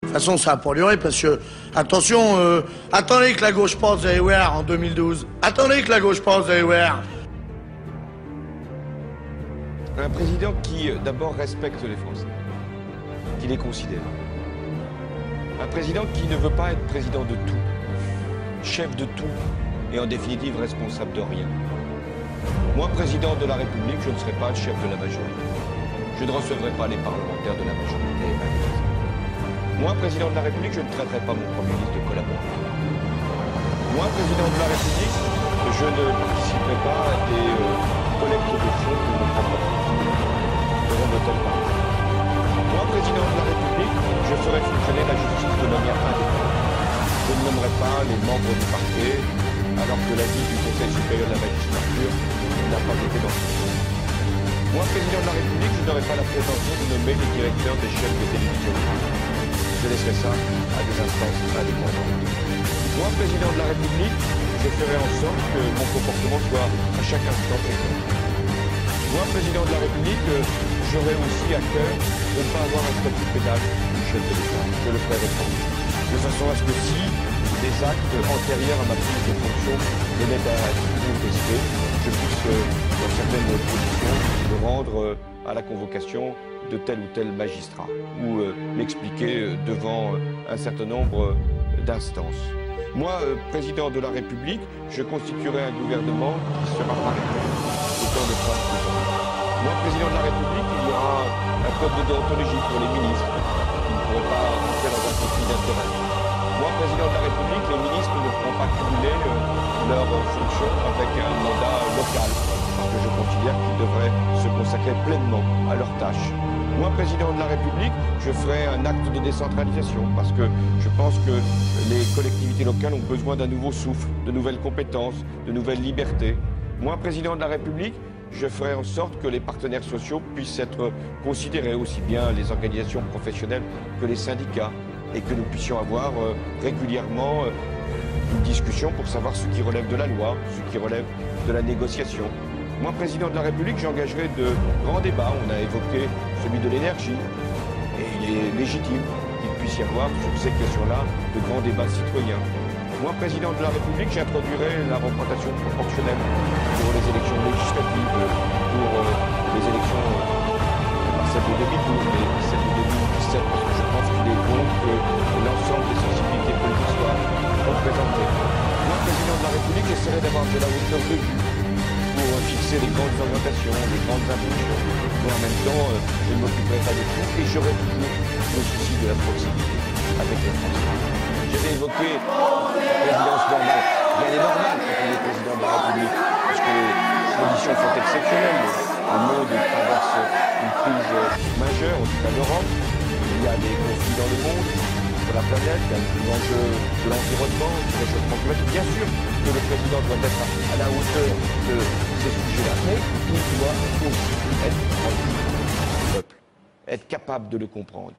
De toute façon, ça n'a pas duré parce que, attention, attendez que la gauche passe, vous allez voir, en 2012. Attendez que la gauche passe, vous allez voir. Un président qui, d'abord, respecte les Français, qui les considère. Un président qui ne veut pas être président de tout, chef de tout et en définitive responsable de rien. Moi, président de la République, je ne serai pas le chef de la majorité. Je ne recevrai pas les parlementaires de la majorité. Moi, président de la République, je ne traiterai pas mon Premier ministre de collaborateur. Moi, président de la République, je ne participerai pas à des collectes de fonds pour mon propre parti. Moi, président de la République, je ferai fonctionner la justice de manière indépendante. Je ne nommerai pas les membres du parquet, alors que l'avis du Conseil supérieur de la magistrature n'a pas été dans ce sens. Moi, président de la République, je n'aurai pas la prétention de nommer les directeurs des chaînes de télévision. Je laisserai ça à des instances indépendantes. Moi, président de la République, je ferai en sorte que mon comportement soit à chaque instant présent. Moi, président de la République, j'aurai aussi à cœur de ne pas avoir un statut pénal du chef de l'État. Je le ferai répondre. De façon à ce que si des actes antérieurs à ma prise de fonction venaient à être contestés, je puisse, dans certaines positions, me rendre à la convocation de tel ou tel magistrat ou m'expliquer devant un certain nombre d'instances. Moi, président de la République, je constituerai un gouvernement qui sera paritaire, autant de fois que moi, président de la République, il y aura un code de déontologie pour les ministres qui ne pourront pas entrer dans un conflit d'intérêts. Moi, président de la République, les ministres ne pourront pas cumuler leur fonction avec un mandat local, parce que je considère qu'ils devraient se consacrer pleinement à leurs tâches. Moi, président de la République, je ferai un acte de décentralisation, parce que je pense que les collectivités locales ont besoin d'un nouveau souffle, de nouvelles compétences, de nouvelles libertés. Moi, président de la République, je ferai en sorte que les partenaires sociaux puissent être considérés, aussi bien les organisations professionnelles que les syndicats, et que nous puissions avoir régulièrement une discussion pour savoir ce qui relève de la loi, ce qui relève de la négociation. Moi, président de la République, j'engagerai de grands débats. On a évoqué celui de l'énergie, et il est légitime qu'il puisse y avoir sur ces questions-là de grands débats citoyens. Moi, président de la République, j'introduirai la représentation proportionnelle pour les élections législatives, pour les élections, pas celles de 2012, mais celles de 2017, parce que je pense qu'il est bon que l'ensemble des sensibilités politiques soient représentées. Moi, président de la République, j'essaierai d'avoir de la hauteur de vue pour fixer les grandes orientations, les grandes impulsions. Mais en même temps, je ne m'occuperai pas de tout et j'aurai toujours le souci de la proximité avec les Français. J'avais évoqué la présidence normale. Rien n'est normal quand on est président de la République, parce que les conditions sont exceptionnelles. Le monde traverse une crise majeure, aussi en Europe. Il y a des conflits dans le monde, sur la planète, il y a l'enjeu de l'environnement, du réchauffement climatique. Bien sûr que le président doit être à la hauteur de ces sujets-là, mais il doit aussi être proche du peuple, être capable de le comprendre.